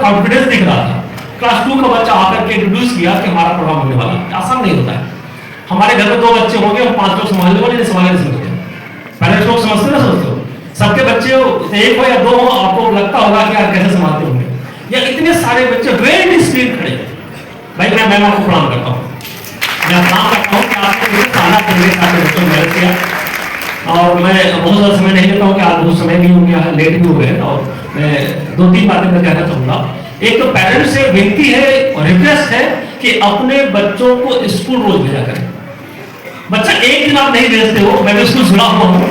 Confidence दिख रहा था। क्लास 2 का बच्चा आकर के इंट्रोड्यूस किया कि हमारा प्रोग्राम होने वाला है। आसान नहीं होता है। हमारे घर में 2 बच्चे होंगे और 5 लोग संभालने वाले नहीं संभालने समझते। पहले लोग समझते ना, सोचते हो सबके बच्चे 1 हो या 2 हो, आपको लगता होगा कि यार कैसे संभालते होंगे, या इतने सारे बच्चे वेरी स्पीड खड़े। भाई मैं आपको प्रणाम करता हूँ, मैं प्रणाम करता हूँ कि आपने मुझे सारा करने सारे बच्चों को मैनेज किया। और मैं बहुत ज़्यादा समय नहीं लेता हूँ कि आज बहुत समय भी हो गया है, लेट भी हो गए, और मैं 2-3 बातें मैं कहना चाहूँगा। एक तो पेरेंट्स से विनती है और रिक्वेस्ट है कि अपने बच्चों को स्कूल रोज भेजा करें। बच्चा एक दिन आप नहीं भेजते हो, मैं भी स्कूल जुड़ा हुआ हूँ,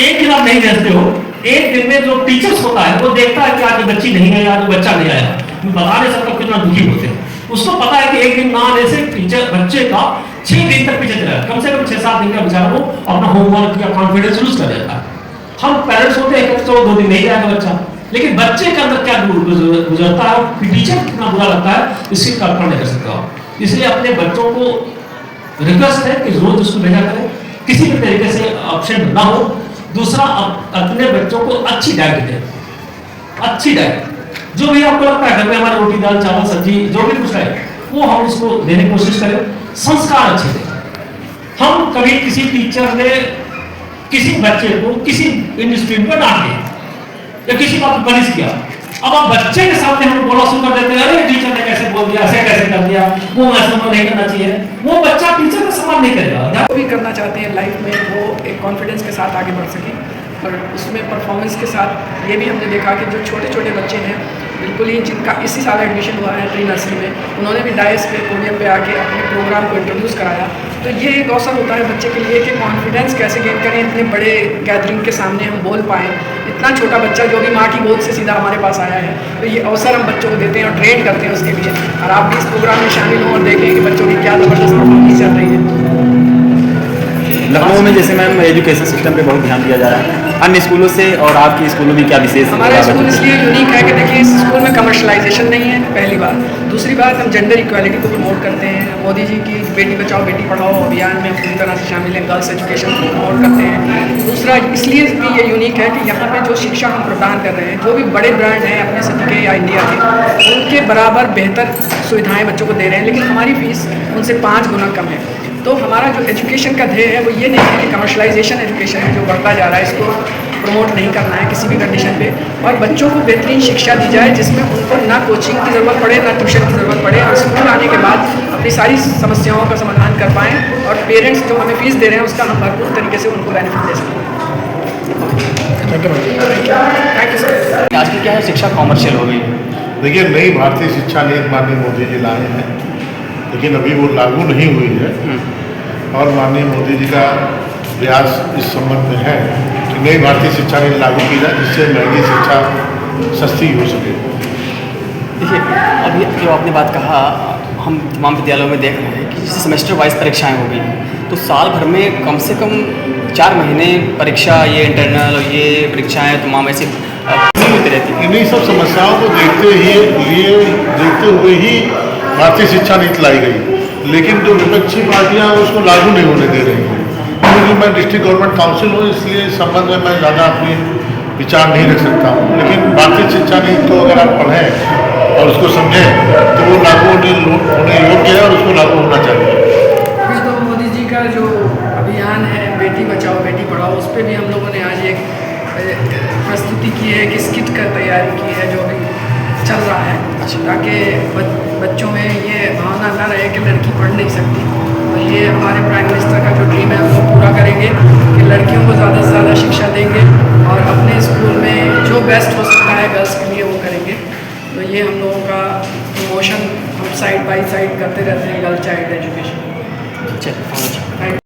एक दिन आप नहीं भेजते हो, एक दिन में जो टीचर्स होता है वो देखता है कि आज बच्ची नहीं आई, आज बच्चा नहीं आया, मैं बता नहीं सकता कितना दुखी होते हैं। उसको पता है कि एक दिन ना आने से टीचर बच्चे का 6 दिन तक पीछे चला, कम से कम 6-7 दिन का बेचारा वो अपना होमवर्क या कॉन्फिडेंस लूज कर देता है। हम पेरेंट्स होते हैं कि 2 दिन नहीं आएगा बच्चा, लेकिन बच्चे के अंदर क्या गुजरता है, टीचर कितना बुरा लगता है, इसकी कल्पना नहीं कर सकता। इसलिए अपने बच्चों को रिक्वेस्ट है कि रोज उसको भेजा करें, किसी भी तरीके से ऑप्शन ना हो। दूसरा, अपने बच्चों को अच्छी डाइट दें, अच्छी डाइट, जो भी आपको लगता है घर में हमारे रोटी दाल चावल सब्जी जो भी कुछ है वो हम उसको देने की कोशिश करें। संस्कार अच्छे दें। हम कभी किसी टीचर ने किसी बच्चे को किसी इंस्टीट्यूट में डांट दिया या किसी बात पनिश किया, अब आप बच्चे के सामने हम बोला शुरू कर देते हैं, अरे टीचर ने कैसे बोल दिया, ऐसे कैसे कर दिया, वो ऐसा नहीं करना चाहिए। वो बच्चा टीचर का सम्मान नहीं करेगा। जो भी करना चाहते हैं लाइफ में वो एक कॉन्फिडेंस के साथ आगे बढ़ सकें, और उसमें परफॉर्मेंस के साथ ये भी हमने देखा कि जो छोटे छोटे बच्चे हैं बिल्कुल ही, जिनका इसी साल एडमिशन हुआ है प्री नर्सरी में, उन्होंने भी डायस पे पोडियम पे आके अपने प्रोग्राम को इंट्रोड्यूस कराया। तो ये एक अवसर होता है बच्चे के लिए कि कॉन्फिडेंस कैसे गेन करें, इतने बड़े गैदरिंग के सामने हम बोल पाएँ। इतना छोटा बच्चा जो भी माँ की गोद से सीधा हमारे पास आया है, तो ये अवसर हम बच्चों को देते हैं और ट्रेन करते हैं उसके लिए। और आप भी इस प्रोग्राम में शामिल हों और देखें कि बच्चों की क्या ज़बरदस्त परफॉर्मेंस चल रही है। लखनऊ में जैसे मैम एजुकेशन सिस्टम पे बहुत ध्यान दिया जा रहा है, अन्य स्कूलों से और आपके स्कूलों में क्या विशेष है? हमारा स्कूल इसलिए यूनिक है कि देखिए इस स्कूल में कमर्शलाइजेशन नहीं है, पहली बात। दूसरी बात, हम जेंडर इक्वालिटी को प्रमोट करते हैं। मोदी जी की बेटी बचाओ बेटी पढ़ाओ अभियान में हम पूरी तरह से शामिल हैं, गर्ल्स एजुकेशन को प्रमोट करते हैं। दूसरा, इसलिए भी ये यूनिक है कि यहाँ पे जो शिक्षा हम प्रदान कर रहे हैं, जो भी बड़े ब्रांड हैं अपने सिटी के या इंडिया के, उनके बराबर बेहतर सुविधाएँ बच्चों को दे रहे हैं, लेकिन हमारी फीस उनसे 5 गुना कम है। तो हमारा जो एजुकेशन का ध्येय है वो ये नहीं है कि कमर्शलाइजेशन एजुकेशन है जो बढ़ता जा रहा है, इसको प्रमोट नहीं करना है किसी भी कंडीशन पे, और बच्चों को बेहतरीन शिक्षा दी जाए जिसमें उनको ना कोचिंग की ज़रूरत पड़े ना ट्यूशन की ज़रूरत पड़े, और स्कूल आने के बाद अपनी सारी समस्याओं का समाधान कर पाएँ, और पेरेंट्स जो हमें फीस दे रहे हैं उसका हम भरपूर तरीके से उनको बेनिफिट दे सकें। Thank you sir. आजकल क्या है, शिक्षा कॉमर्शियल हो गई। देखिए, नई भारतीय शिक्षा नीति माननीय मोदी जी लाए हैं, लेकिन अभी वो लागू नहीं हुई है, और माननीय मोदी जी का प्रयास इस संबंध में है कि नई भारतीय शिक्षा नीति लागू की जाए जिससे महंगी शिक्षा सस्ती हो सके। देखिए, अभी जो आपने बात कहा, हम तमाम विद्यालयों में देख रहे हैं कि जैसे सेमेस्टर वाइज परीक्षाएं हो गई, तो साल भर में कम से कम 4 महीने परीक्षा, ये इंटरनल और ये परीक्षाएं तमाम ऐसी होती रहती हैं। इन्हीं सब समस्याओं को देखते हुए ही भारतीय शिक्षा नीति लाई गई, लेकिन जो विपक्षी पार्टियां उसको लागू नहीं होने दे रही हैं। क्योंकि मैं डिस्ट्रिक्ट गवर्नमेंट काउंसिल हूँ, इसलिए इस संबंध में मैं ज़्यादा अपनी विचार नहीं रख सकता हूँ, लेकिन भारतीय शिक्षा नीति को अगर आप पढ़ें और उसको समझें तो वो लागू होने योग्य है और उसको लागू होना चाहिए। अभी तो मोदी जी का जो अभियान है बेटी बचाओ बेटी पढ़ाओ, उस पर भी हम लोगों ने आज एक प्रस्तुति की है, एक स्किट का तैयारी की है जो अभी चल रहा है, ताकि बच्चों में ये भावना ना रहे कि लड़की पढ़ नहीं सकती। तो ये हमारे प्राइम मिनिस्टर का जो ड्रीम है वो पूरा करेंगे कि लड़कियों को ज़्यादा से ज़्यादा शिक्षा देंगे और अपने स्कूल में जो बेस्ट हो सकता है गर्ल्स के लिए वो करेंगे। तो ये हम लोगों का प्रमोशन हम साइड बाई साइड करते रहते हैं, गर्ल चाइल्ड एजुकेशन। चलिए।